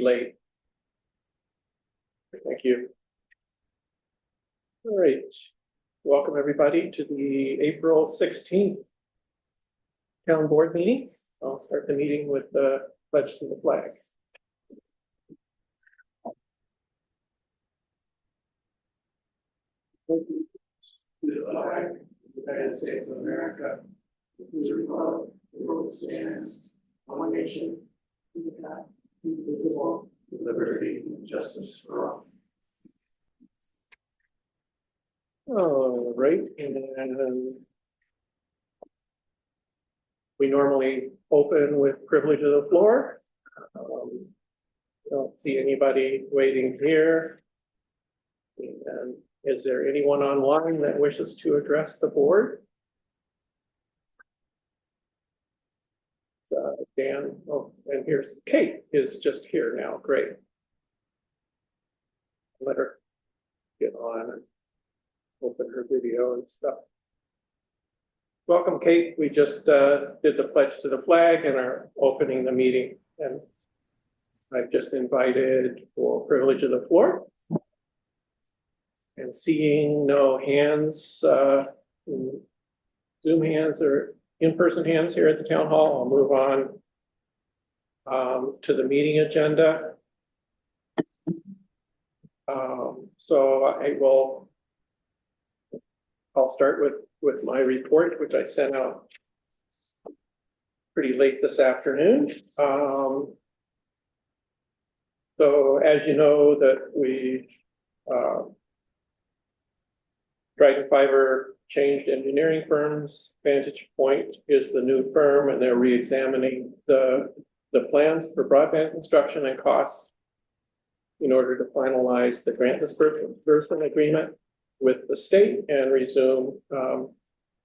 late. Thank you. All right. Welcome everybody to the April 16th town board meeting. I'll start the meeting with the pledge to the flag. To the flag of the United States of America, whose republic the world stands, one nation, under God, indivisible, with liberty and justice for all. All right, and then we normally open with privilege of the floor. Don't see anybody waiting here. And is there anyone online that wishes to address the board? Dan, oh, and here's Kate is just here now. Great. Let her get on and open her video and stuff. Welcome, Kate. We just did the pledge to the flag and are opening the meeting. And I've just invited for privilege of the floor. And seeing no hands, Zoom hands or in-person hands here at the town hall, I'll move on to the meeting agenda. So I'll start with my report, which I sent out pretty late this afternoon. So as you know, that we Dragon Fiber changed engineering firms. Vantage Point is the new firm, and they're re-examining the plans for broadband construction and costs in order to finalize the grant disbursement agreement with the state and resume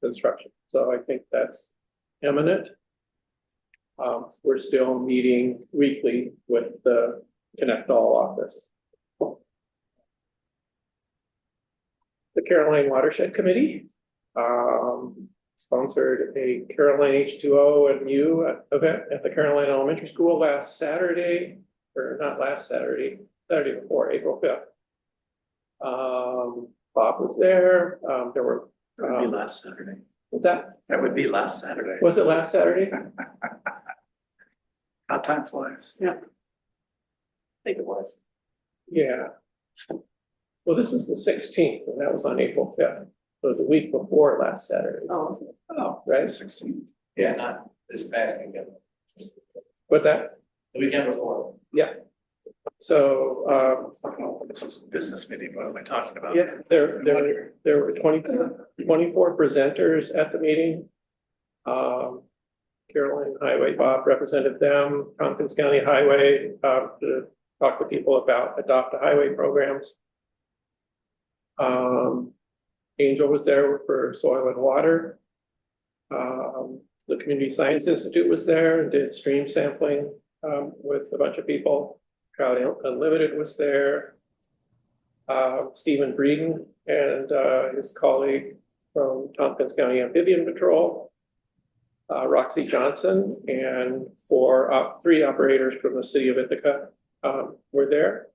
construction. So I think that's imminent. We're still meeting weekly with the Connect All office. The Caroline Watershed Committee sponsored a Caroline H2O and U event at the Caroline Elementary School last Saturday, or not last Saturday, Saturday before, April 5th. Bob was there. There were. That would be last Saturday. Was that? That would be last Saturday. Was it last Saturday? How time flies. Yeah. I think it was. Yeah. Well, this is the 16th, and that was on April 5th. So it was a week before last Saturday. Oh, Oh, Right. 16. Yeah, not this past weekend. What's that? The weekend before. Yeah. So, This is the business meeting. What am I talking about? yeah, there were 24 presenters at the meeting. Caroline Highway, Bob represented them, Tompkins County Highway, to talk to people about adopt a highway programs. Angel was there for soil and water. The Community Science Institute was there and did stream sampling with a bunch of people. Trout Unlimited was there. Stephen Breeden and his colleague from Tompkins County Amphibian Patrol. Roxy Johnson and three operators from the city of Ithaca were there.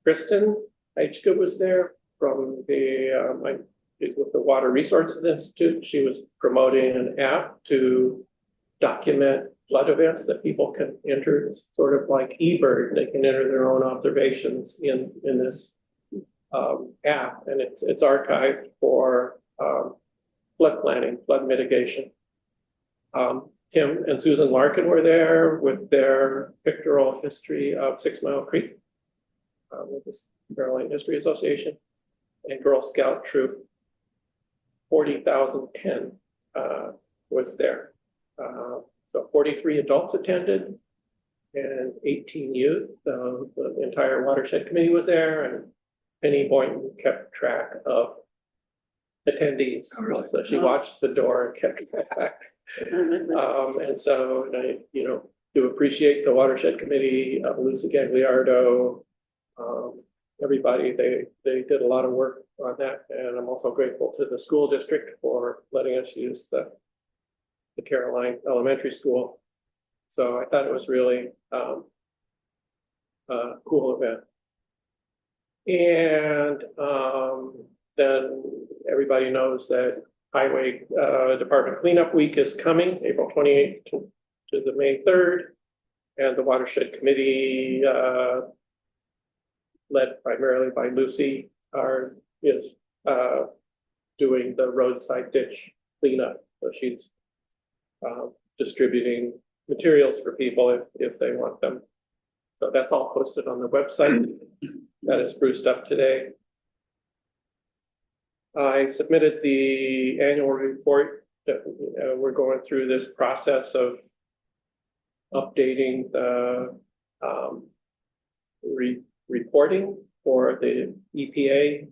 Kristen Eichka was there from with the Water Resources Institute. She was promoting an app to document flood events that people can enter, sort of like eBird. They can enter their own observations in this app, and it's archived for flood planning, flood mitigation. Tim and Susan Larkin were there with their pictorial history of 6 Mile Creek with the Caroline History Association, and Girl Scout Troop 40,010 was there. So 43 adults attended and 18 youth. The entire watershed committee was there, and Penny Boynton kept track of attendees. Oh, really? So she watched the door and kept track. And so I, do appreciate the watershed committee, Lucy Gagliardo, everybody. They did a lot of work on that, and I'm also grateful to the school district for letting us use the Caroline Elementary School. So I thought it was really cool event. And, then everybody knows that Highway, Department Cleanup Week is coming, April 28th to the May 3rd. And the Watershed Committee, led primarily by Lucy, is doing the roadside ditch cleanup. So she's distributing materials for people if they want them. So that's all posted on the website. That is spruced up today. I submitted the annual report that we're going through this process of updating the reporting for the EPA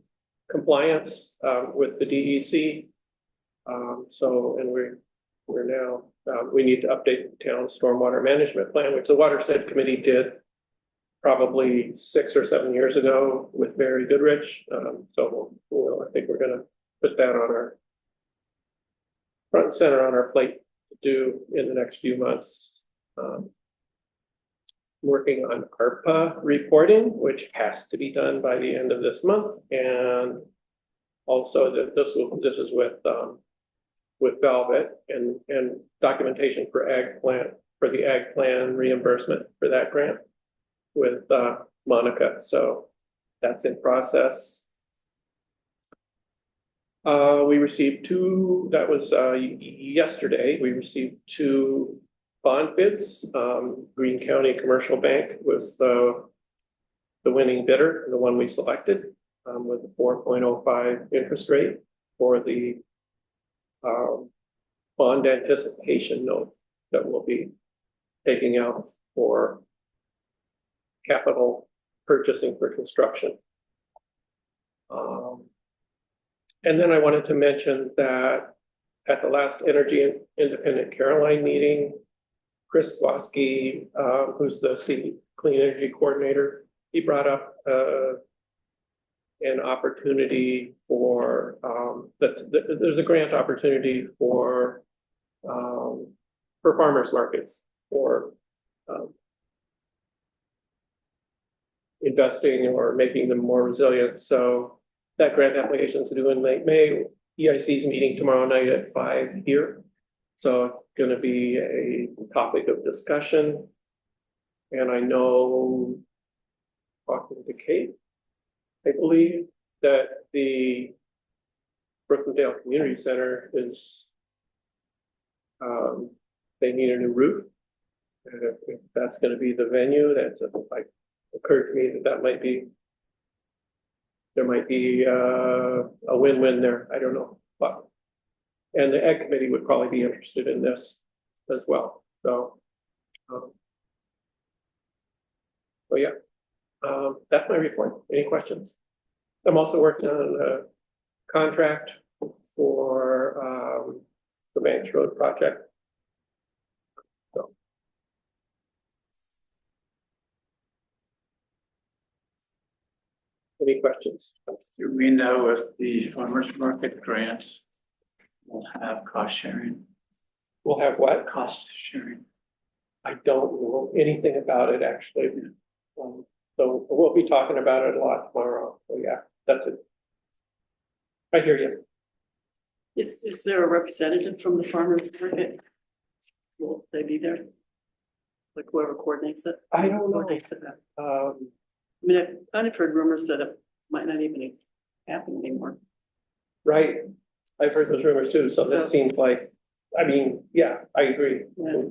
compliance with the DEC. So, and we're now, we need to update the town stormwater management plan, which the Watershed Committee did probably 6 or 7 years ago with Barry Goodrich. So I think we're gonna put that on our front and center on our plate to do in the next few months. Working on ARPA reporting, which has to be done by the end of this month, and also that this is with Velvet and documentation for the ag plan reimbursement for that grant with Monica. So that's in process. We received that was yesterday, we received 2 bond bids. Greene County Commercial Bank was the winning bidder, the one we selected, with a 4.05 interest rate for the bond anticipation note that we'll be taking out for capital purchasing for construction. And then I wanted to mention that at the last Energy Independent Caroline meeting, Chris Waske, who's the Clean Energy Coordinator, he brought up an opportunity for there's a grant opportunity for farmers markets for investing or making them more resilient. So that grant application is due in late May. EIC's meeting tomorrow night at 5 here. So it's going to be a topic of discussion. And I know, talking to Kate, I believe that the Brookendale Community Center is, they need a new roof. And if that's going to be the venue, that's like occurred to me that might be, there might be a win-win there. I don't know, but, and the Ag Committee would probably be interested in this as well. So, yeah, that's my report. Any questions? I'm also working on a contract for the Banks Road project. So. Any questions? Do we know if the farmers market grants will have cost sharing? We'll have what? Cost sharing. I don't know anything about it, actually. So we'll be talking about it a lot tomorrow. So yeah, that's it. I hear you. Is there a representative from the farmers market? Will they be there? Like whoever coordinates it? I don't know. Coordinates it. I mean, I've kind of heard rumors that it might not even happen anymore. Right. I've heard those rumors too. So that seems like, I mean, yeah, I agree. Yeah.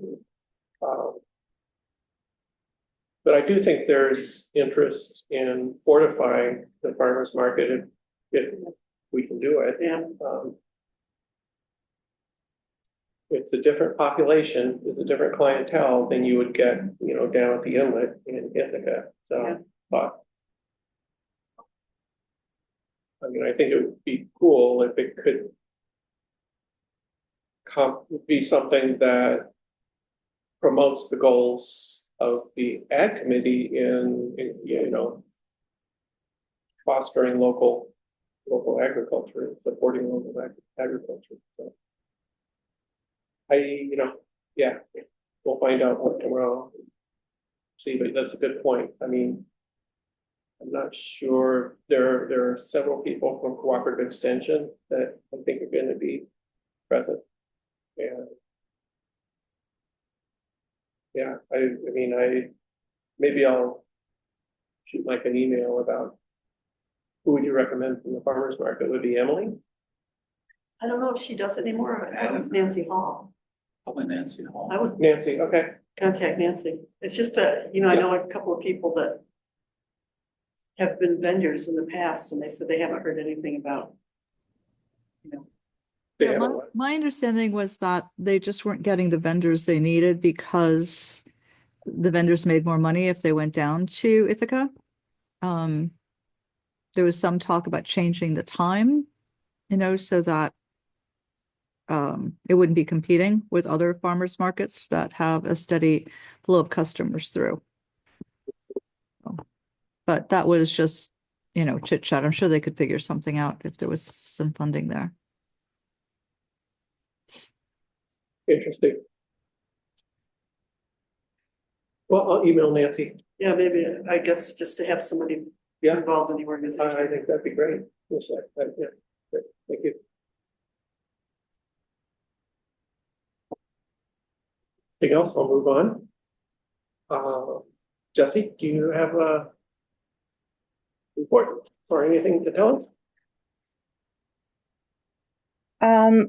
But I do think there's interest in fortifying the farmers market if we can do it. Yeah. It's a different population, it's a different clientele than you would get, you know, down at the inlet in Ithaca. So, Yeah. but I mean, I think it would be cool if it could be something that promotes the goals of the Ag Committee in you know, fostering local agriculture, supporting local agriculture. So yeah, we'll find out more tomorrow. see, but that's a good point. I mean, I'm not sure, there are several people from Cooperative Extension that I think are gonna be present. And yeah, maybe I'll shoot Mike an email about who would you recommend from the farmer's market? Would it be Emily? I don't know if she does anymore. I thought it was Nancy Hall. Probably Nancy Hall. I would Nancy, okay, contact Nancy. It's just that, I know a couple of people that have been vendors in the past, and they said they haven't heard anything about, They Yeah, have a my, what? my understanding was that they just weren't getting the vendors they needed because the vendors made more money if they went down to Ithaca. There was some talk about changing the time, so that it wouldn't be competing with other farmers markets that have a steady flow of customers through. But that was just, chit chat. I'm sure they could figure something out if there was some funding there. Interesting. Well, I'll email Nancy. yeah, maybe, I guess, just to have somebody Yeah. involved in the organization. I think that'd be great. Just like that, yeah, great. Thank you. Anything else? I'll move on. Jesse, do you have a report or anything to tell us?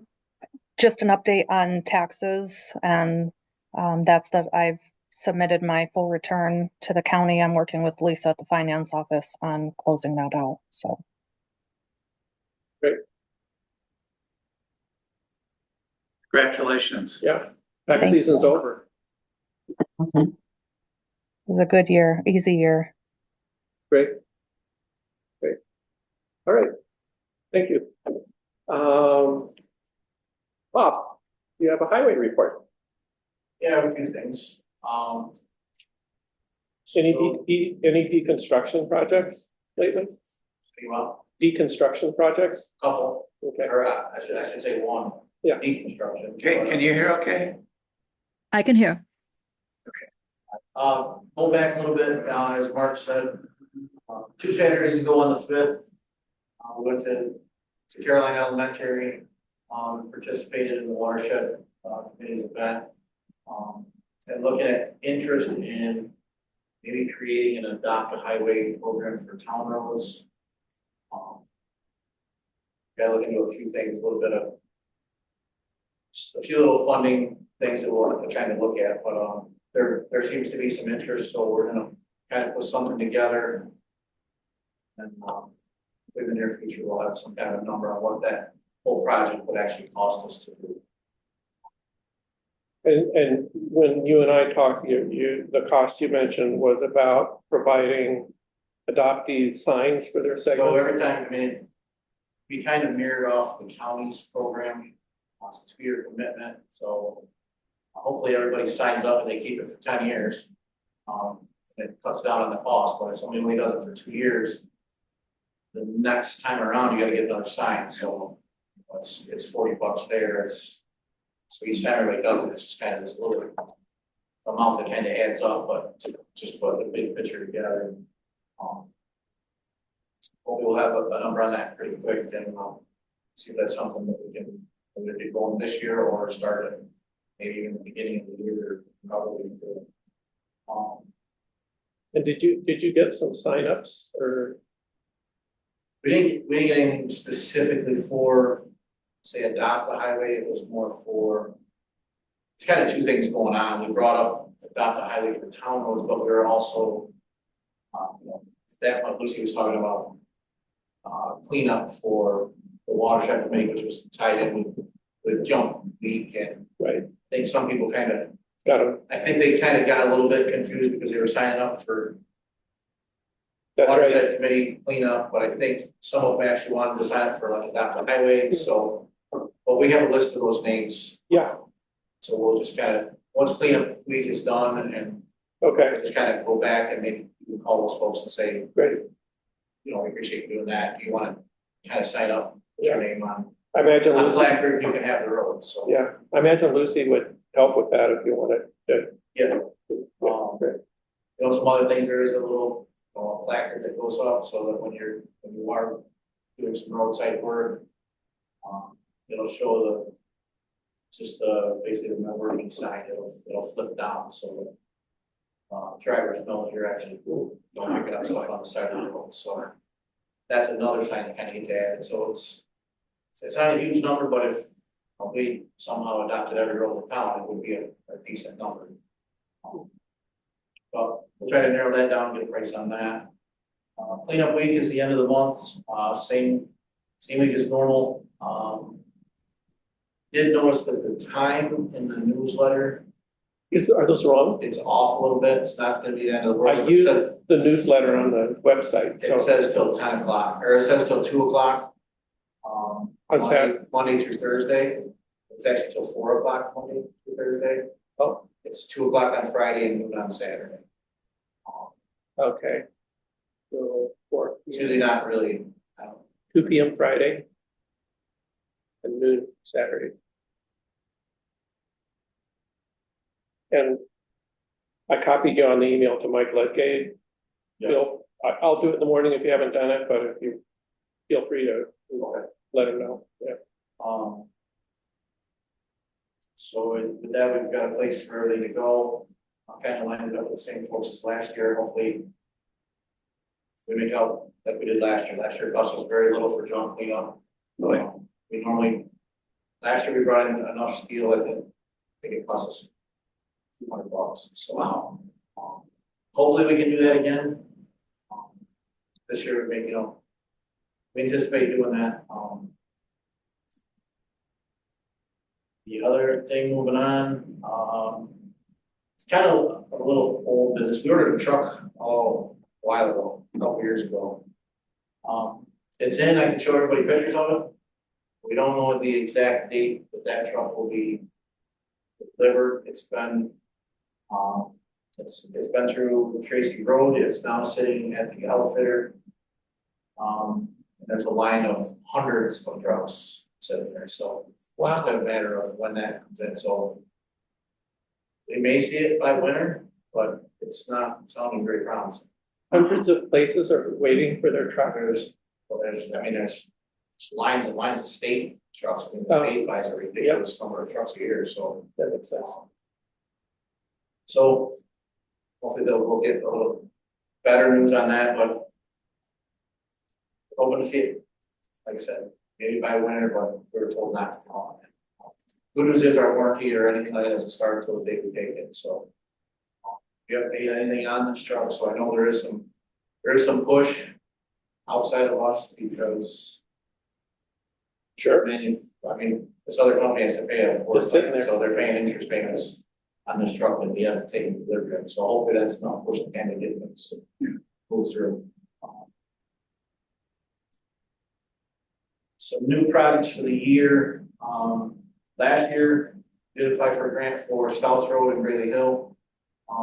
Just an update on taxes, and that's that I've submitted my full return to the county. I'm working with Lisa at the finance office on closing that out, so. Congratulations. Yeah, tax Thank season's you. over. It was a good year, easy year. Great. Great. All right. Thank you. Bob, you have a highway report. Yeah, a few things. Any so- any deconstruction projects lately? Well, Deconstruction projects? couple, Okay. or I should say one. Yeah. Deconstruction. Okay, can you hear okay? I can hear. Going back a little bit, as Mark said, 2 Saturdays ago on the 5th, we went to Caroline Elementary, participated in the watershed, committee's event. And looking at interest in maybe creating an adopt a highway program for town roads. Got to look into a few things, a little bit of just a few little funding things that we'll have to kind of look at, but there seems to be some interest, so we're gonna kind of put something together. And in the near future, we'll have some kind of number on what that whole project would actually cost us to do. And when you and I talked, the cost you mentioned was about providing adoptees signs for their So segment. every time, we kind of mirrored off the county's program, it's a 2-year commitment, so hopefully everybody signs up and they keep it for 10 years. It cuts down on the cost, but if somebody only does it for 2 years, the next time around, you gotta get another sign, so it's $40 there, so each time everybody does it, it's just kind of this little amount that kind of adds up, but to just put the big picture together. And, hopefully we'll have a number on that pretty quick, and see if that's something that we can either get going this year or start it maybe even the beginning of the year, probably. And did you get some signups or? We didn't get anything specifically for, say, adopt the highway. It was more for, it's kind of 2 things going on. We brought up adopt the highway for town roads, but we were also, that what Lucy was talking about, cleanup for the watershed committee, which was tied in with jump week, and Right, I think some people kind of, got them. I think they kind of got a little bit confused because they were signing up for That's right. watershed committee cleanup, but I think some of them actually wanted to sign up for like adopt a highway, so. But we have a list of those names. Yeah, So we'll just kind of, once cleanup week is done and okay, we'll just kind of go back and maybe you can call those folks and say, great. we appreciate you doing that. Do you want to kind of sign up, put your name on I imagine the Lucy, placard, you can have the road, so. yeah, I imagine Lucy would help with that if you wanted to. Yeah. Great. You know, some other things, there is a little placard that goes up so that when you are doing some roadside work, it'll show basically the no working sign, it'll flip down so that drivers know that you're actually don't pick up stuff on the side of the road, so that's another sign that kind of gets added, so it's not a huge number, but if we somehow adopted every road in town, it would be a decent number. But we'll try to narrow that down and get a price on that. Cleanup week is the end of the month, same week as normal. Did notice that the time in the newsletter, Are those wrong? it's off a little bit, it's not gonna be the end of the world. I It use says, the newsletter on the website, it so says till 10 o'clock, or it says till 2 o'clock. On Saturday. Monday through Thursday, it's actually till 4 o'clock Monday through Thursday. Oh. It's 2 o'clock on Friday and noon on Saturday. okay. So It's usually not really, 2 p.m. Friday and noon Saturday. And I copied you on the email to Mike Ledgate. Yeah. I'll do it in the morning if you haven't done it, but if you feel free to let him know. Yeah. So with that, we've got a place for everything to go. I'm kind of lined it up with the same folks as last year, hopefully. We make out like we did last year. Last year it cost us very little for junk cleanup. Really? We normally, last year we brought in enough steel, I think it cost us $200, so. Wow. Hopefully we can do that again. This year, we we anticipate doing that. The other thing moving on, it's kind of a little old business. We ordered a truck a while ago, a couple years ago. It's in, I can show everybody pictures of it. We don't know the exact date that truck will be delivered. It's been through Tracy Road. It's now sitting at the outfitter. There's a line of hundreds of trucks sitting there, so it's just a matter of when that comes in. So we may see it by winter, but it's not sounding very promising. Hundreds of places are waiting for their truck. There's lines and lines of state trucks. I mean, the state buys a ridiculous number of trucks a year, so. That makes sense. So hopefully we'll get a little better news on that, but hoping to see it, like I said, maybe by winter, but we were told not to tell on it. Good news is our warranty or anything like that doesn't start until the day we take it, so. We haven't paid anything on this truck, so I know there is some push outside of us because. Sure. I mean, this other company has to pay a Just sitting there. so they're paying interest payments on this truck that we haven't taken delivery of, so hopefully that's not pushing the kind of get things move through. Some new projects for the year, last year, did apply for a grant for South Road and Greeley Hill.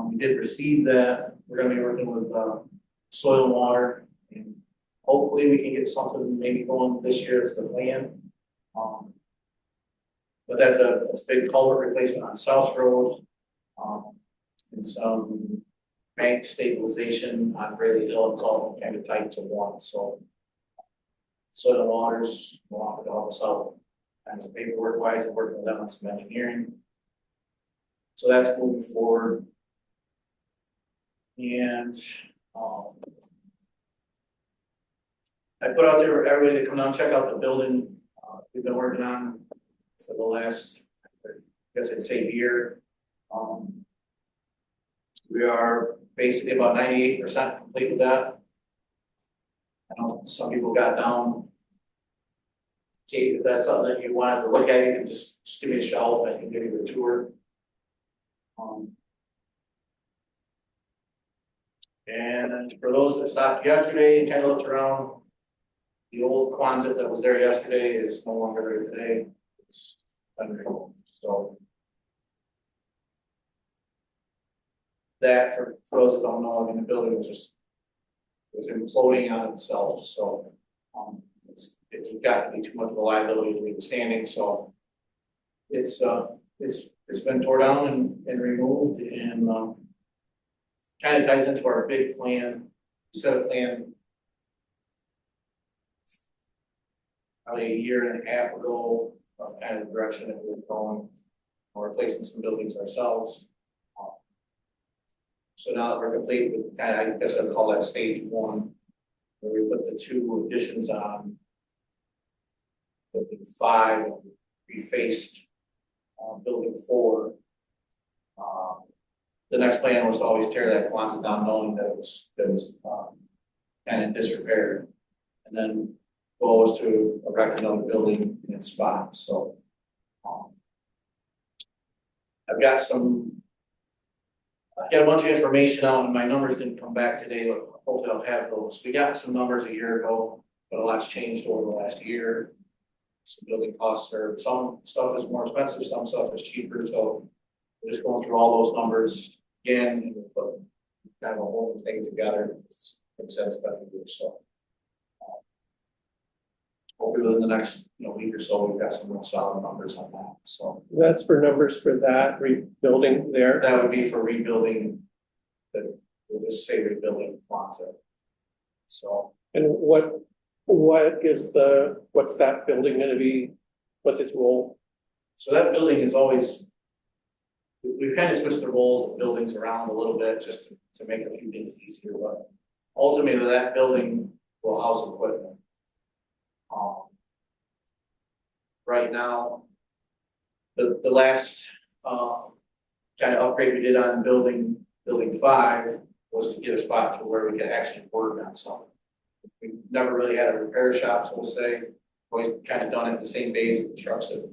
We did receive that, we're gonna be working with, Soil and Water, and hopefully we can get something maybe going this year, that's the plan. But that's a big culvert replacement on South Road. And some bank stabilization on Greeley Hill, it's all kind of tied to one, so. Soil and Waters will offer to help us out, and some paperwork wise, and working with them on some engineering. So that's moving forward. And, I put out there for everybody to come down and check out the building, we've been working on for the last, I guess I'd say year. We are basically about 98% complete with that. I know some people got down. Kate, if that's something that you wanted to look at, you can just give me a shout, I can give you the tour. And for those that stopped yesterday and kind of looked around, the old Quonset that was there yesterday is no longer there today. It's unreal, so. That, for those that don't know, I mean, the building was imploding on itself, so, it's got to be too much of a liability to leave standing, so. It's been tore down and removed, and, kind of ties into our big plan, set a plan probably a year and a half ago of kind of the direction that we're going. We're replacing some buildings ourselves. So now that we're complete with kind of, I guess I'd call that stage one, where we put the 2 additions on. Building 5, refaced building 4. The next plan was to always tear that Quonset down, knowing that it was kind of disrepair, and then goal was to erect another building in its spot. So I've got a bunch of information out, and my numbers didn't come back today, but hopefully I'll have those. We got some numbers a year ago, but a lot's changed over the last year. Some building costs some stuff is more expensive, some stuff is cheaper, so we're just going through all those numbers again, and we'll put kind of a whole thing together. Makes sense better to do so. Hopefully within the next week or so, we've got some real solid numbers on that. So That's for numbers for that rebuilding there. that would be for rebuilding. We'll just say rebuilding Quonset. So And what's that building gonna be? What's its role? So that building is always, we've kind of switched the roles of buildings around a little bit just to make a few things easier, but ultimately that building will house equipment. Right now, the last kind of upgrade we did on building 5 was to get a spot to where we could actually work on something. We've never really had a repair shop, so we'll say, always kind of done it the same days that the trucks have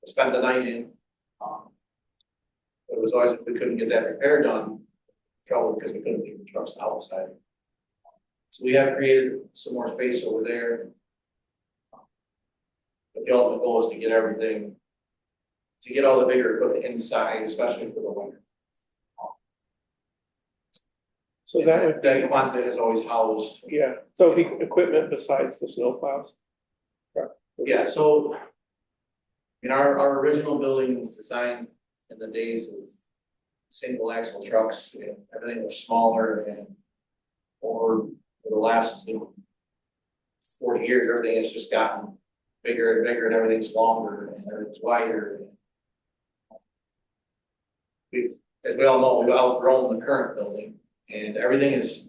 spent the night in. It was always, if we couldn't get that repair done, trouble, because we couldn't leave the trucks outside. So we have created some more space over there. But the ultimate goal is to get everything, to get all the bigger equipment inside, especially for the winter. So that would be, That Quonset has always housed. yeah, so the equipment besides the snow plows? Yeah, so our original building was designed in the days of single axle trucks, and everything was smaller, and over the last 40 years, everything has just gotten bigger and bigger, and everything's longer and everything's wider. As we all know, we've outgrown the current building, and everything it's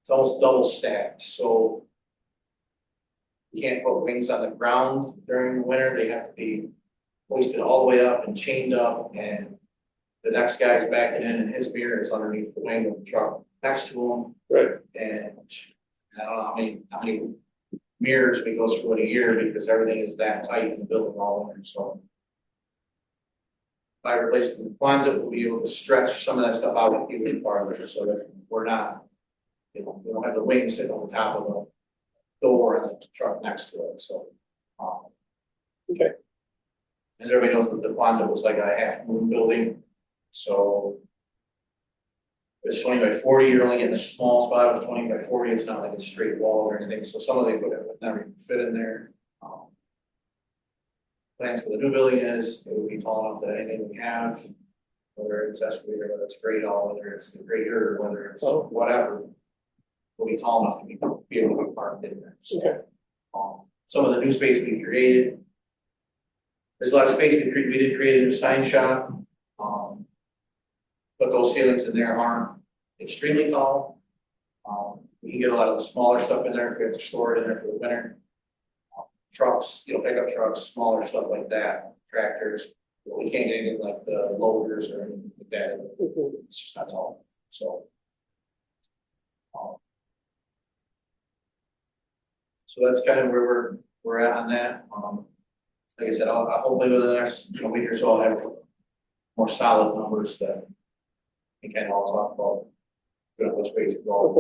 almost double stacked, so you can't put wings on the ground during the winter. They have to be hoisted all the way up and chained up, and the next guy's backing in, and his mirror is underneath the wing of the truck next to him. Right. And I don't know how many mirrors we go through in a year, because everything is that tight in the building all winter. So by replacing the Quonset, we'll be able to stretch some of that stuff out even farther, so that we're not, we don't have the wings sitting on the top of the door and the truck next to it. So Okay. as everybody knows, the Quonset was like a half moon building, so it's 20 by 40, you're only getting a small spot of 20 by 40, it's not like a straight wall or anything, so some of the equipment would never even fit in there. Plans for the new building is, it would be tall enough that anything we have, whether it's excavator, whether it's Gradall, whether it's the grader, whether it's whatever, will be tall enough to be able to be parked in there. So, Okay. some of the new space we created, there's a lot of space we did create a new sign shop, but those ceilings in there aren't extremely tall. We can get a lot of the smaller stuff in there if we have to store it in there for the winter. Trucks, pickup trucks, smaller stuff like that, tractors, but we can't get anything like the loaders or anything like that. It's just not tall, so. So that's kind of where we're at on that. Like I said, I'll hopefully within the next week or so, I'll have more solid numbers that we can all talk about. Which way to go.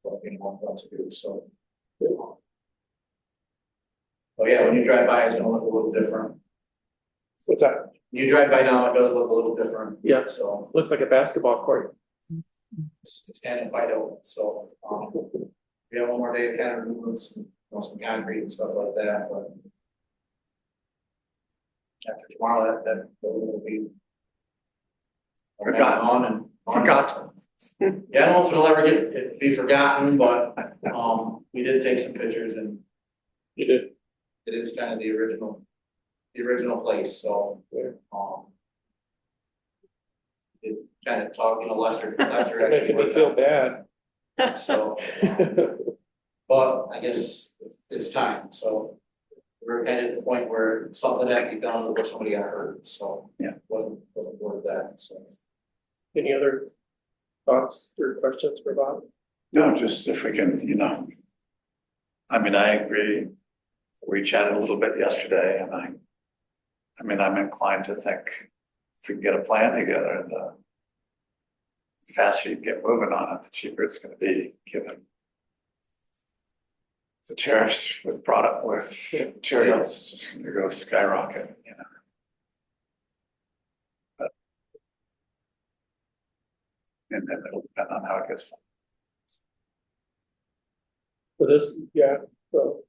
Okay. What to do, so. Oh yeah, when you drive by, it's gonna look a little different. What's that? When you drive by now, it does look a little different. Yeah. So Looks like a basketball court. it's kind of wide open, so, we have one more day of kind of removing some concrete and stuff like that, but. After tomorrow, that building will be. Forgotten. On and. Yeah, I don't know if it'll ever be forgotten, but, we did take some pictures and You did, it is kind of the original place, so, Yeah. it kind of talk, Lester you're actually making me worked feel out, bad. so, but I guess it's time, so. We're kind of at the point where something has to be done before somebody got hurt, so. Yeah. Wasn't worth that, so. Any other thoughts or questions for Bob? No, just if we can, I mean, I agree. We chatted a little bit yesterday and I mean, I'm inclined to think if we can get a plan together, the faster you get moving on it, the cheaper it's gonna be, given the tariffs with materials, just gonna go skyrocket, But and then it'll depend on how it gets funded. For this, yeah, so.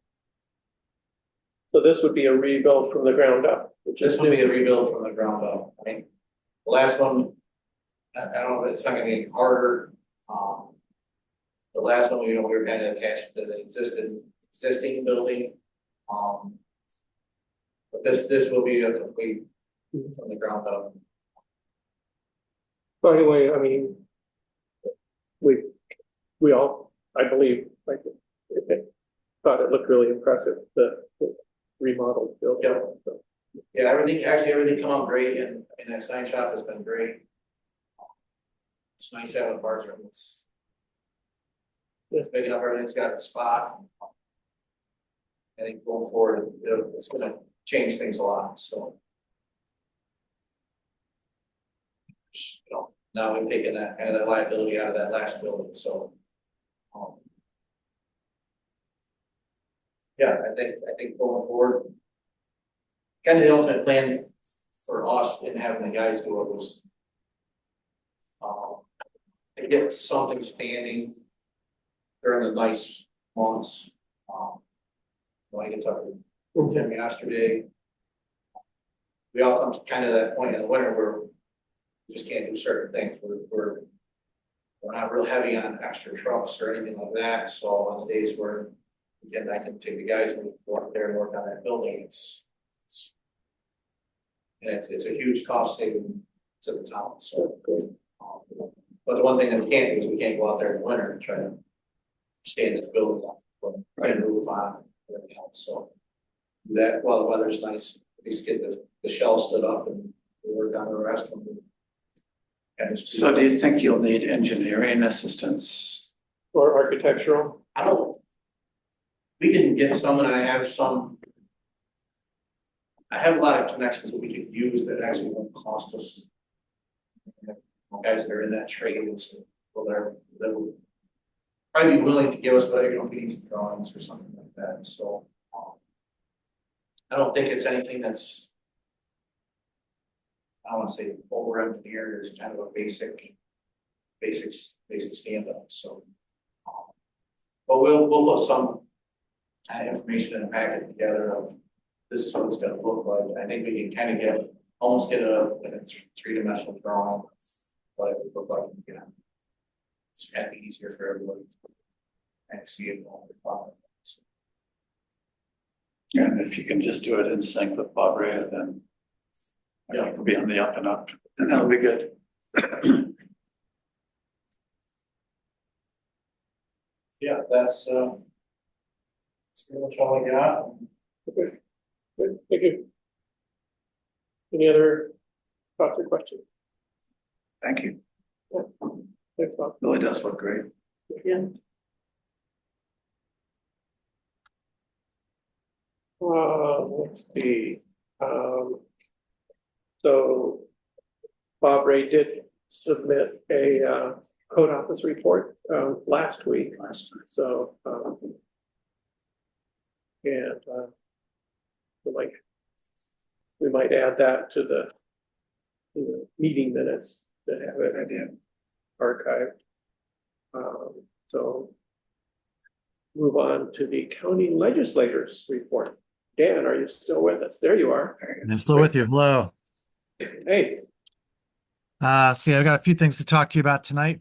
So this would be a rebuild from the ground up, which is This will be new. a rebuild from the ground up. I mean, the last one, I don't know, it's not gonna be harder. The last one, we were kind of attached to the existing building. But this will be a complete from the ground up. By the way, I mean, we all, I believe, like, thought it looked really impressive, the remodeled building. Yeah. So, Yeah, everything come out great, and that sign shop has been great. It's nice having a parts room. It's big enough, everything's got its spot. I think going forward, it's gonna change things a lot, so. Now we've taken that kind of that liability out of that last building, so. Yeah, I think going forward. Kind of the ultimate plan for us in having the guys do it was. To get something standing. During the nice months. When I get talking with them yesterday. We all come to kind of that point in the winter where. We just can't do certain things, we're not real heavy on extra trucks or anything like that, so on the days where. Again, I can take the guys and go up there and work on that building, it's a huge cost saving to the town, so. But the one thing that we can't do is we can't go out there in the winter and try to stay in this building, put a roof on and everything else, so. Do that while the weather's nice, at least get the shell stood up and work on the rest of them. So do you think you'll need engineering assistance? or architectural, I don't. We can get some, and I have some. I have a lot of connections that we could use that actually won't cost us. Guys that are in that trade, and so, well, they will probably be willing to give us, but if we need some drawings or something like that, so. I don't think it's anything that's. I don't want to say over engineered, it's kind of a basic stand up, so. But we'll put some kind of information in a packet together of this is what it's gonna look like. I think we can kind of almost get a three-dimensional drawing of what it would look like again. It's kind of easier for everybody to kind of see it all the time. So, And if you can just do it in sync with Bob Ray, then it'll be on the up and up, and that'll be good. yeah, that's pretty much all I got. okay, good, thank you. Any other thoughts or questions? Thank you. Thanks, Bob. Really does look great. Yeah. Let's see, so Bob Ray did submit a code office report last week, so and we might add that to the meeting minutes to have it Idea. archived. So move on to the county legislators report. Dan, are you still with us? There you are. I'm still with you. Hello. Hey, See, I've got a few things to talk to you about tonight.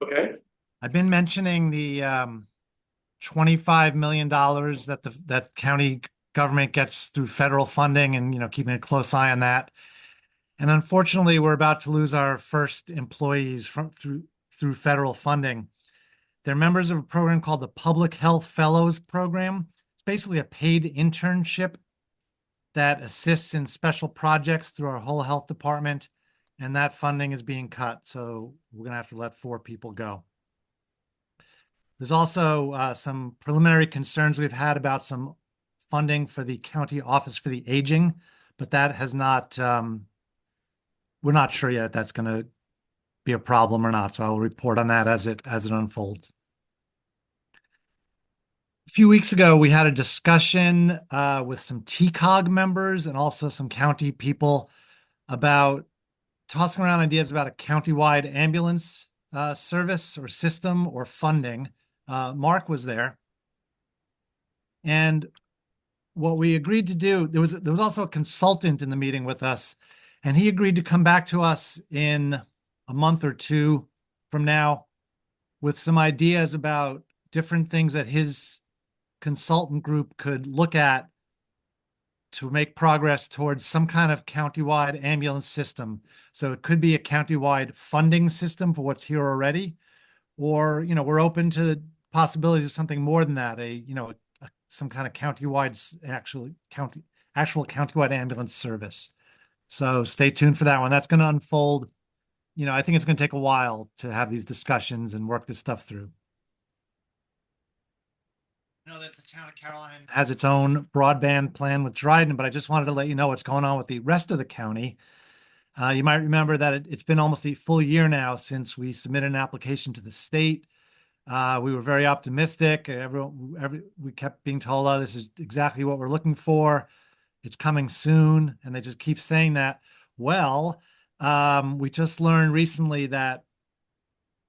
Okay, I've been mentioning the $25 million that that county government gets through federal funding and, keeping a close eye on that. And unfortunately, we're about to lose our first employees through federal funding. They're members of a program called the Public Health Fellows Program. It's basically a paid internship that assists in special projects through our whole health department. And that funding is being cut. So we're going to have to let 4 people go. There's also some preliminary concerns we've had about some funding for the county office for the aging, but that has not, we're not sure yet if that's going to be a problem or not. So I'll report on that as it unfolds. A few weeks ago, we had a discussion with some TCOG members and also some county people about tossing around ideas about a countywide ambulance service or system or funding. Mark was there. And what we agreed to do, there was also a consultant in the meeting with us, and he agreed to come back to us in a month or 2 from now with some ideas about different things that his consultant group could look at to make progress towards some kind of countywide ambulance system. So it could be a countywide funding system for what's here already, or, we're open to possibilities of something more than that, some kind of countywide, actual countywide ambulance service. So stay tuned for that one. That's going to unfold. I think it's going to take a while to have these discussions and work this stuff through. I know that the town of Caroline has its own broadband plan with Dryden, but I just wanted to let you know what's going on with the rest of the county. You might remember that it's been almost a full year now since we submitted an application to the state. We were very optimistic. We kept being told, "Oh, this is exactly what we're looking for. It's coming soon," and they just keep saying that. Well, we just learned recently that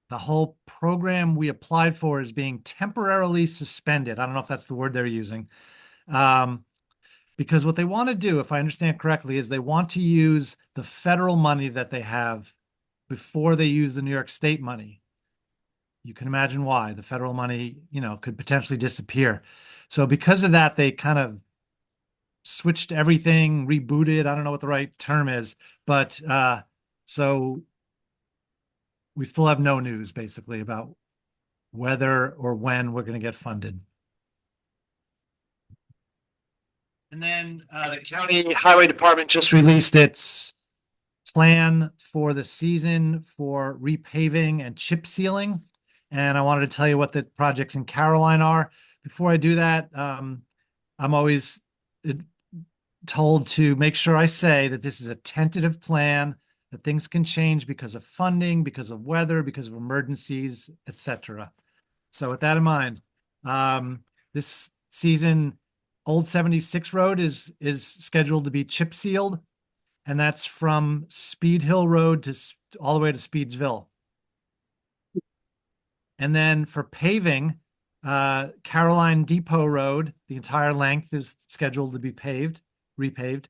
the whole program we applied for is being temporarily suspended. I don't know if that's the word they're using. Because what they want to do, if I understand correctly, is they want to use the federal money that they have before they use the New York State money. You can imagine why. The federal money, could potentially disappear. So because of that, they kind of switched everything, rebooted. I don't know what the right term is, but so we still have no news basically about whether or when we're going to get funded. And then the county highway department just released its plan for the season for repaving and chip sealing. And I wanted to tell you what the projects in Caroline are. Before I do that, I'm always told to make sure I say that this is a tentative plan, that things can change because of funding, because of weather, because of emergencies, etc. So with that in mind, this season, Old 76 Road is scheduled to be chip sealed, and that's from Speed Hill Road to all the way to Speedsville. And then for paving, Caroline Depot Road, the entire length is scheduled to be repaved,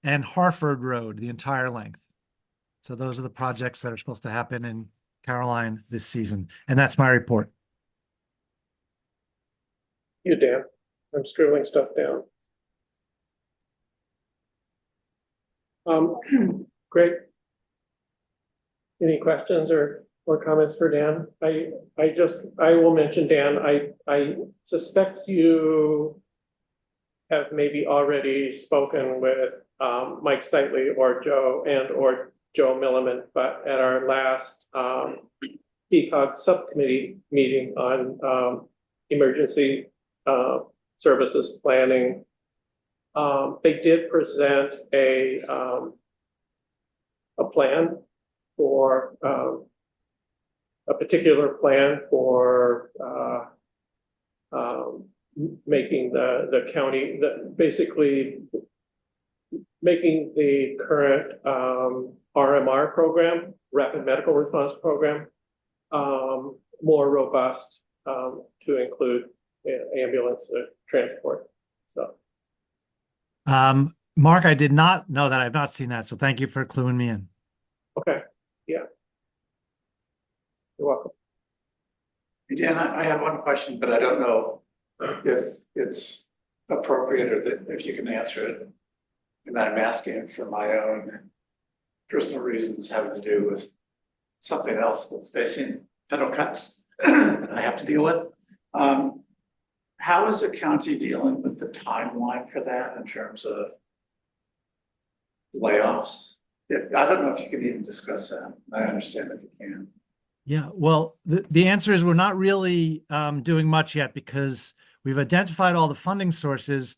and Harford Road, the entire length. So those are the projects that are supposed to happen in Caroline this season. And that's my report. you, Dan. I'm scribbling stuff down. Great. Any questions or comments for Dan? I will mention, Dan, I suspect you have maybe already spoken with Mike Steitley or Joe Milliman, but at our last PCOG subcommittee meeting on emergency services planning, they did present a plan for a particular plan for making the county, basically making the current RMR program, Rapid Medical Response Program, more robust to include ambulance transport. So, Mark, I did not know that. I've not seen that. So thank you for cluing me in. okay, yeah, you're welcome. Dan, I have one question, but I don't know if it's appropriate or that if you can answer it. And I'm asking for my own personal reasons having to do with something else that's facing federal cuts that I have to deal with. How is the county dealing with the timeline for that in terms of layoffs? I don't know if you can even discuss that. I understand if you can. Yeah, well, the answer is we're not really doing much yet because we've identified all the funding sources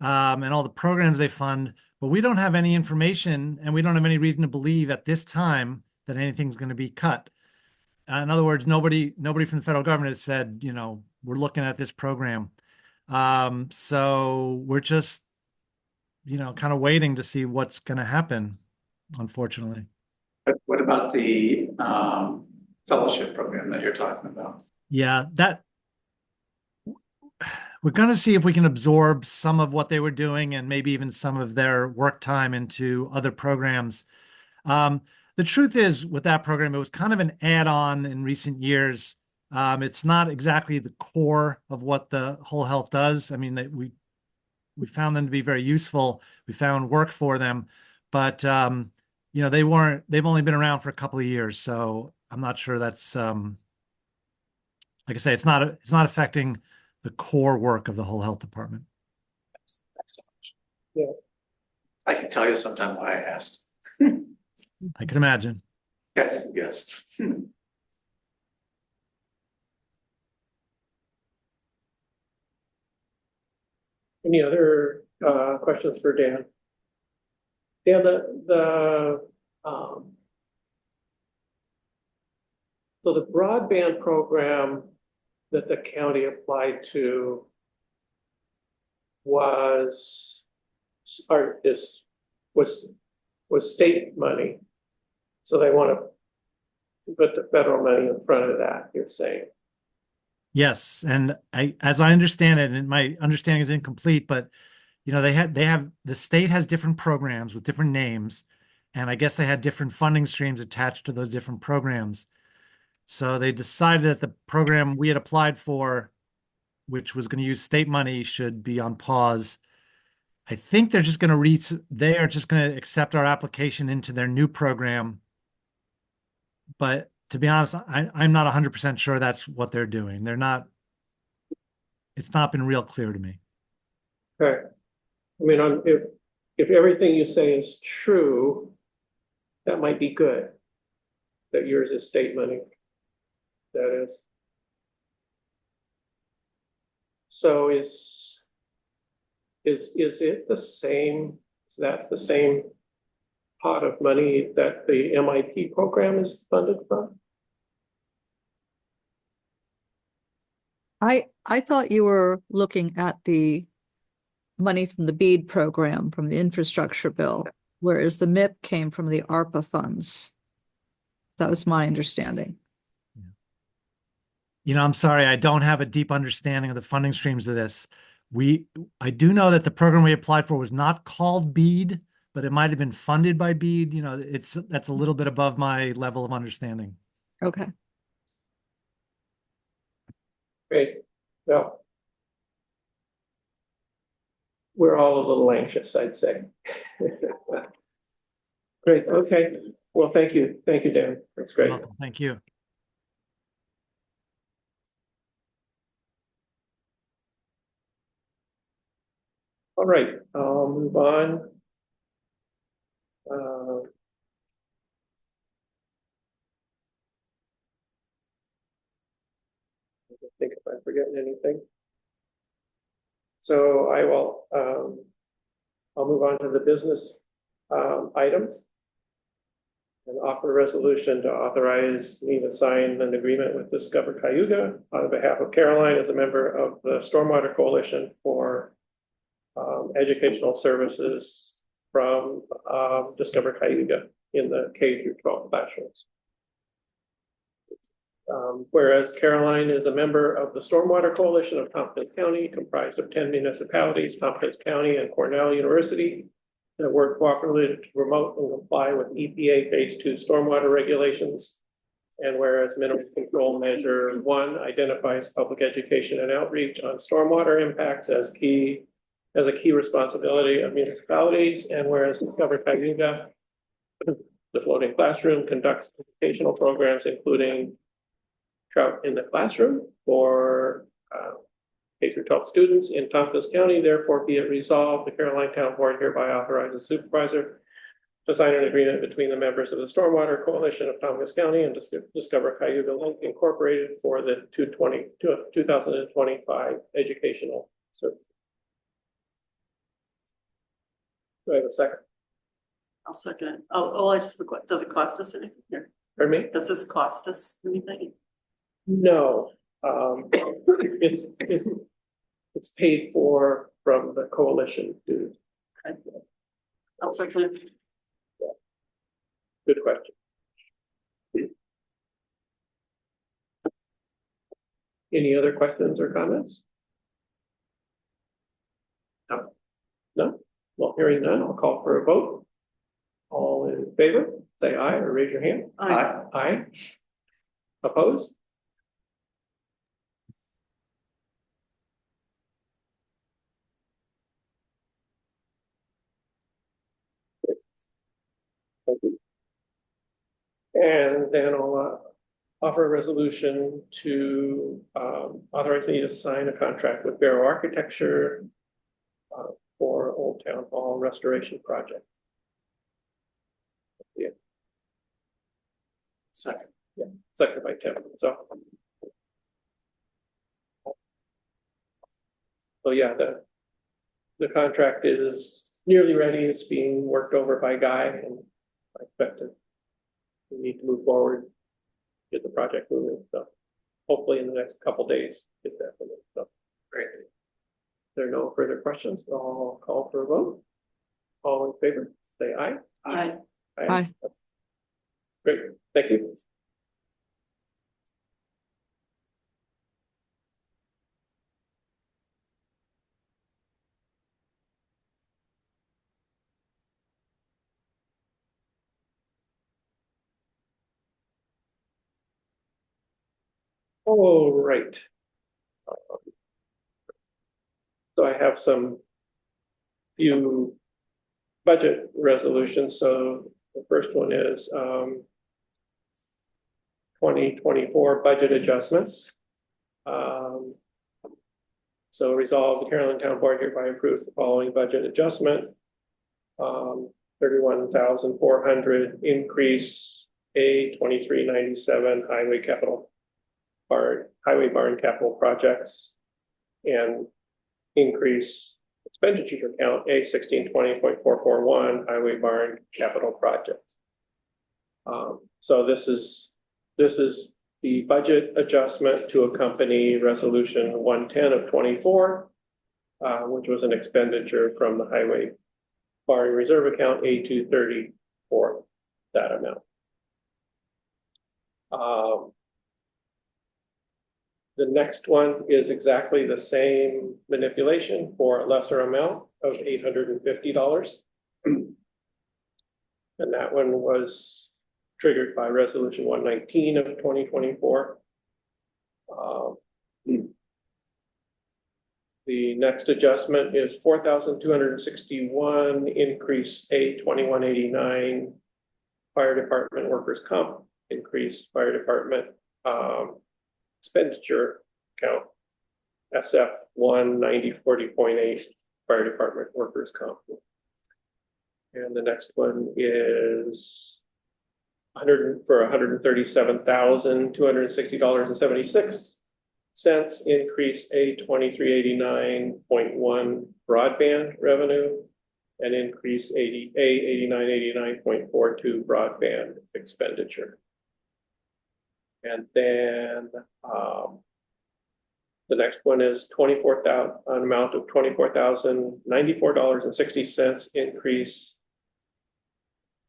and all the programs they fund, but we don't have any information and we don't have any reason to believe at this time that anything's going to be cut. In other words, nobody from the federal government has said, you know, we're looking at this program. So we're just, you know, kind of waiting to see what's going to happen, unfortunately. But what about the fellowship program that you're talking about? Yeah, that we're going to see if we can absorb some of what they were doing and maybe even some of their work time into other programs. The truth is, with that program, it was kind of an add-on in recent years. It's not exactly the core of what the Whole Health does. I mean, we found them to be very useful. We found work for them, but you know, they've only been around for a couple of years, so I'm not sure that's like I say, it's not affecting the core work of the Whole Health Department. Thanks so much. Yeah. I can tell you sometime why I asked. I can imagine. Yes. Any other questions for Dan? Dan, so the broadband program that the county applied to was state money. So they want to put the federal money in front of that, you're saying? Yes, and as I understand it, and my understanding is incomplete, but you know, the state has different programs with different names, and I guess they had different funding streams attached to those different programs. So they decided that the program we had applied for, which was going to use state money, should be on pause. I think they're just going to they are just going to accept our application into their new program. But to be honest, I'm not 100% sure that's what they're doing. It's not been real clear to me. Okay. I mean, if everything you say is true, that might be good. That yours is state money. That is. So is it the same? Is that the same pot of money that the MIP program is funded from? I thought you were looking at the money from the BEAD program, from the infrastructure bill, whereas the MIP came from the ARPA funds. That was my understanding. You know, I'm sorry, I don't have a deep understanding of the funding streams of this. I do know that the program we applied for was not called BEAD, but it might have been funded by BEAD. You know, that's a little bit above my level of understanding. Okay. Great. Well, we're all a little anxious, I'd say. Great. Okay. Well, thank you. Thank you, Dan. That's great. Welcome. Thank you. All right, I'll move on. I think if I'm forgetting anything. So I will, I'll move on to the business items. And offer a resolution to authorize me to sign an agreement with Discover Cayuga on behalf of Caroline as a member of the Stormwater Coalition for educational services from Discover Cayuga in the K through 12 classrooms. Whereas Caroline is a member of the Stormwater Coalition of Tompkins County, comprised of 10 municipalities, Tompkins County and Cornell University, that work cooperatively to promote and comply with EPA Phase 2 stormwater regulations And whereas minimum control measure 1 identifies public education and outreach on stormwater impacts as a key responsibility of municipalities, and whereas Discover Cayuga, the floating classroom, conducts educational programs, including trout in the classroom for K through 12 students in Tompkins County. Therefore, be it resolved, the Caroline Town Board hereby authorizes supervisor to sign an agreement between the members of the Stormwater Coalition of Tompkins County and Discover Cayuga Link Incorporated for the 2025 educational service. Do I have a second? I'll second it. Oh, I just, does it cost us anything here? Pardon me? Does this cost us anything? No, it's paid for from the coalition dues. I'll second it. Good question. Any other questions or comments? No. No? Well, hearing none, I'll call for a vote. All in favor, say aye or raise your hand. Aye. Aye. Opposed? Thank you. And then I'll offer a resolution to authorize me to sign a contract with Barrow Architecture for Old Town Hall restoration project. Yeah. Second. Yeah, second by Tim. So yeah, the contract is nearly ready. It's being worked over by Guy, and I expect we need to move forward, get the project moving. So hopefully in the next couple days, get that finished. So great. If there are no further questions, I'll call for a vote. All in favor, say aye. Aye. Aye. Great, thank you. All right. So I have some few budget resolutions. So the first one is 2024 budget adjustments. So resolve, the Caroline Town Board hereby approves the following budget adjustment. 31,400 increase A 2397 highway barn capital projects, and increase expenditure account A 1620.441 highway barn capital projects. So this is the budget adjustment to accompany resolution 110 of 24, which was an expenditure from the highway barn reserve account A 230 for that amount. The next one is exactly the same manipulation for a lesser amount of $850. And that one was triggered by resolution 119 of 2024. The next adjustment is 4,261 increase A 2189 fire department workers' comp increase fire department expenditure account SF 19040.8 fire department workers' comp. And the next one is $137,260.76 increase A 2389.1 broadband revenue, and increase A 8989.42 broadband expenditure. And then the next one is an amount of $24,094.60 increase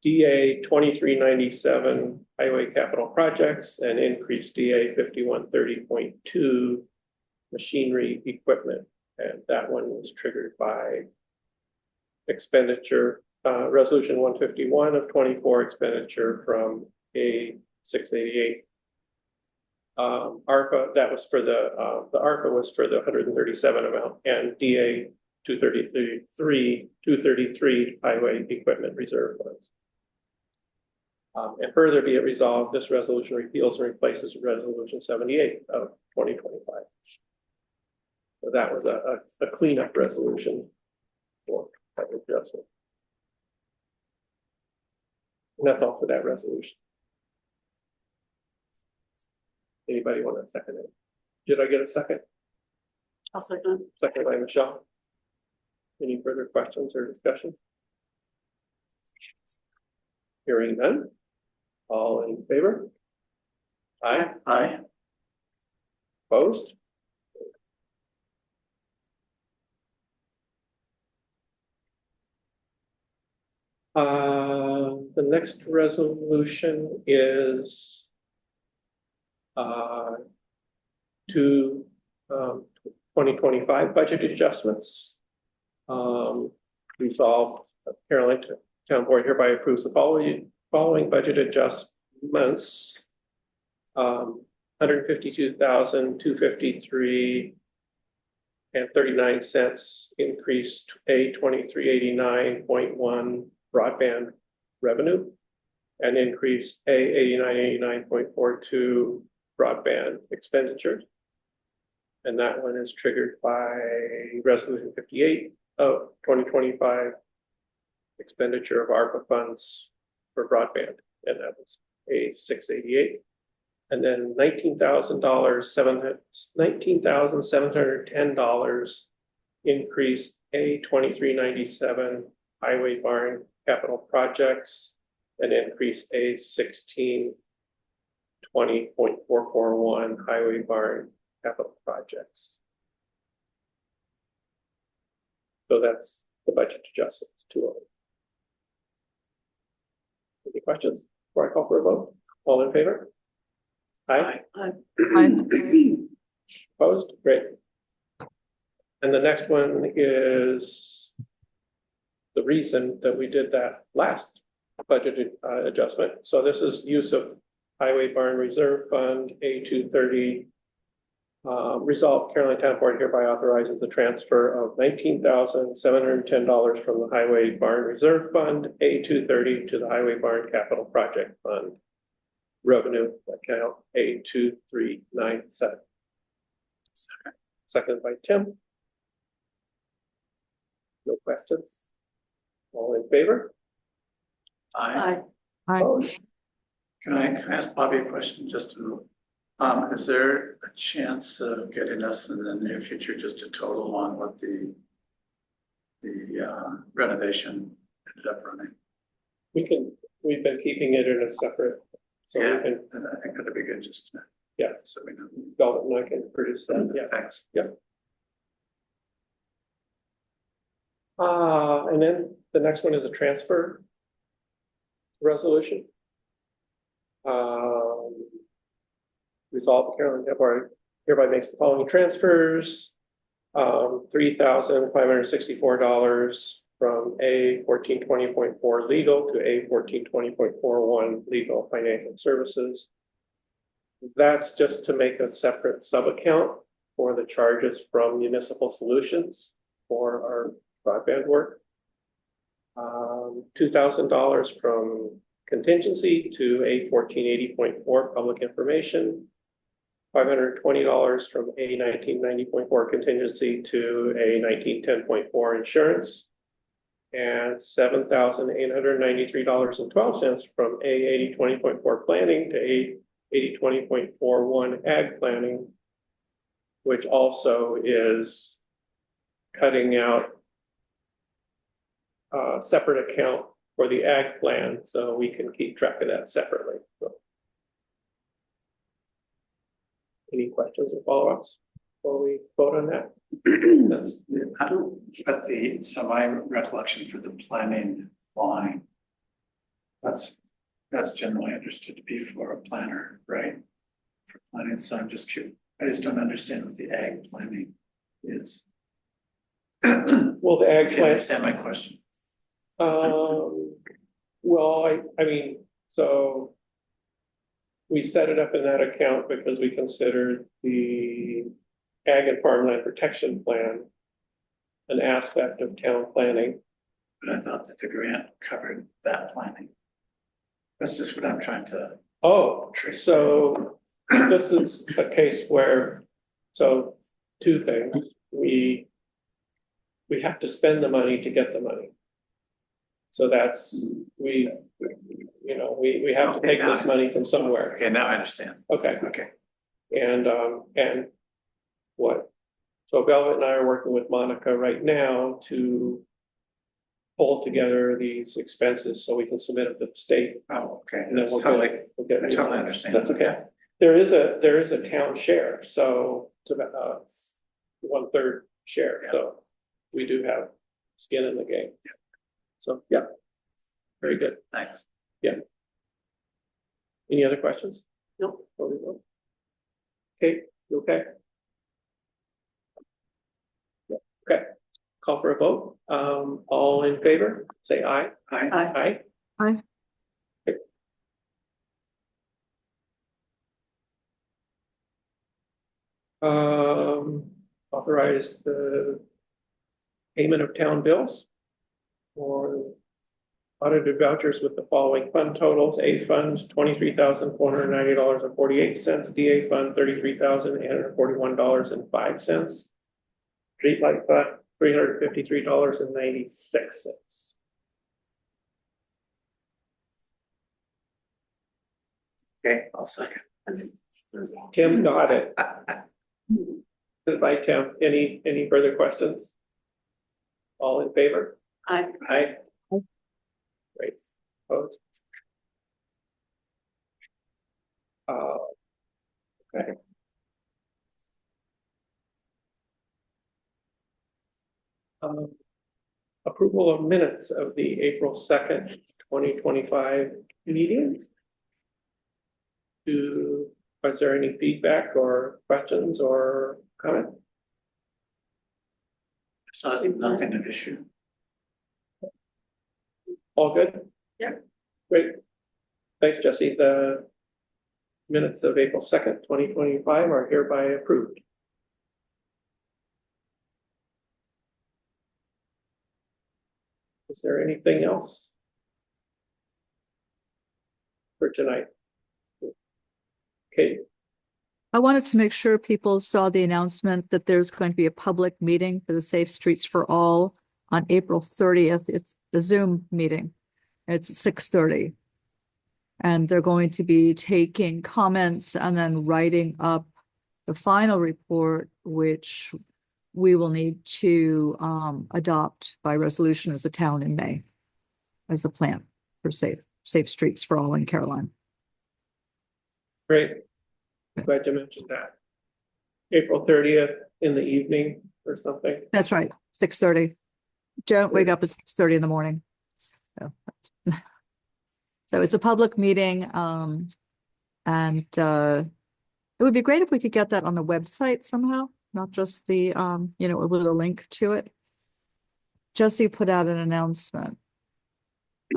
DA 2397 highway capital projects, and increase DA 5130.2 machinery equipment. And that one was triggered by expenditure resolution 151 of 24 expenditure from A 688 ARPA, that was for the ARPA was for the 137 amount, and DA 233 highway equipment reserve funds. And further be it resolved, this resolution repeals and replaces resolution 78 of 2025. So that was a cleanup resolution for budget adjustment. And that's all for that resolution. Anybody want to second it? Did I get a second? I'll second. Second by Michelle. Any further questions or discussion? Hearing none. All in favor? Aye. Aye. Opposed? The next resolution is to 2025 budget adjustments. Resolved, Carolina Town Board hereby approves the following budget adjustments. 152,253 and 39 cents increased A 2389.1 broadband revenue, and increase A 8989.42 broadband expenditures. And that one is triggered by resolution 58 of 2025 expenditure of ARPA funds for broadband, and that was A 688. And then $19,710 increase A 2397 highway barn capital projects, and increase A 1620.441 highway barn capital projects. So that's the budget adjustments, 2 of them. Any questions before I call for a vote? All in favor? Aye. Opposed? Great. And the next one is the reason that we did that last budget adjustment. So this is use of Highway Barn Reserve Fund A230. Resolved, Carolina Town Board hereby authorizes the transfer of $19,710 from the Highway Barn Reserve Fund A230 to the Highway Barn Capital Project Fund revenue account A2397. Second by Tim. No questions? All in favor? Aye. Aye. Opposed? Can I ask Bobby a question just to, is there a chance of getting us in the near future just a total on what the renovation ended up running? We've been keeping it in a separate, so Yeah, we can, and I think that'd be good just to, yeah, so we know. Velvet and I can produce that, yeah. Thanks. And then the next one is a transfer resolution. Resolved, Carolina Town Board hereby makes the following transfers. $3,564 from A 1420.4 legal to A 1420.41 legal financial services. That's just to make a separate sub-account for the charges from Municipal Solutions for our broadband work. $2,000 from contingency to A 1480.4 public information. $520 from A 1990.4 contingency to A 1910.4 insurance. And $7,893.12 from A 8020.4 planning to A 8020.41 ag planning, which also is cutting out a separate account for the ag plan, so we can keep track of that separately. So. Any questions or follow-ups before we vote on that? That's, I don't, but so my recollection for the planning line, that's generally understood to be for a planner, right? For planning, so I'm just curious, I just don't understand what the ag planning is. well, the ag If you plan. understand my question. Well, I mean, so we set it up in that account because we considered the Ag and Farmland Protection Plan an aspect of town planning. But I thought that the grant covered that planning. That's just what I'm trying to Oh, trace. so this is a case where, so two things, we have to spend the money to get the money. So that's, we have to take this money from somewhere. Okay, now I understand. Okay, Okay, and what? So Velvet and I are working with Monica right now to pull together these expenses so we can submit them to the state. oh, okay, And then that's we'll totally, we'll get I totally understand. That's okay. There is a town share, so it's about 1/3 share, Yeah. so we do have skin in the game. So, yeah, very good. Thanks. Any other questions? Nope. Before we vote? Okay, you okay? Yeah, okay, call for a vote. All in favor, say aye. Hi. Aye. Aye. Okay. Authorize the payment of town bills for audited vouchers with the following fund totals: A fund, $23,490.48, DA fund, $33,841.05. Streetlight fund, $353.96. Okay, I'll second. Tim got it. Goodbye, Tim. Any further questions? All in favor? I, Aye. Great. Opposed? Okay. Approval of minutes of the April 2nd, 2025 meeting. Is there any feedback or questions or comment? I saw nothing of issue. All good? Yeah. Great. Thanks, Jesse. The minutes of April 2nd, 2025 are hereby approved. Is there anything else for tonight? Okay, I wanted to make sure people saw the announcement that there's going to be a public meeting for the Safe Streets for All on April 30th. It's a Zoom meeting. It's at 6:30. And they're going to be taking comments and then writing up the final report, which we will need to adopt by resolution as a town in May as a plan for safe streets for all in Caroline. great. Glad you mentioned that. April 30th in the evening or something. That's right, 6:30. Don't wake up at 6:30 in the morning. So it's a public meeting, and it would be great if we could get that on the website somehow, not just the with a link to it. Jesse put out an announcement.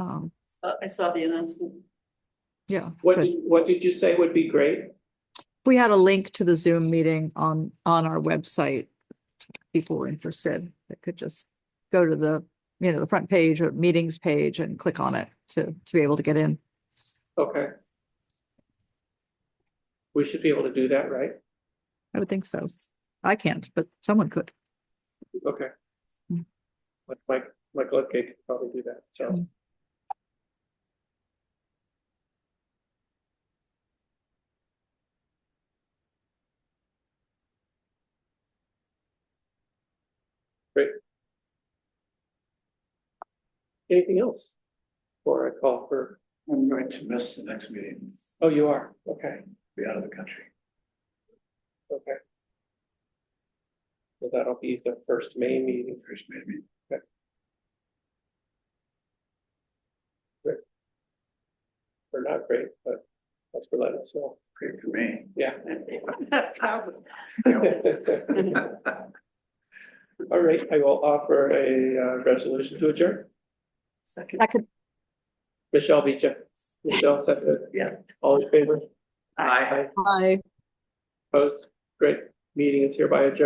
I saw the announcement. Yeah, What good. did you say would be great? We had a link to the Zoom meeting on our website. People were interested. They could just go to the the front page or meetings page and click on it to be able to get in. Okay. We should be able to do that, right? I would think so. I can't, but someone could. Okay. Mm. Mike Lipke could probably do that, so. Mm. Great. Anything else? Before I call for, I'm going to miss the next meeting, oh, you are, okay, be out of the country. okay. So that'll be the first May meeting. First maybe. Or not great, but thanks for letting us know. Great for me. Yeah. Probably. All right, I will offer a resolution to adjourn. Second. Second. Michelle beat you. Michelle seconded. Yeah. All in favor? Aye. Bye. Opposed? Great. Meeting is hereby adjourned.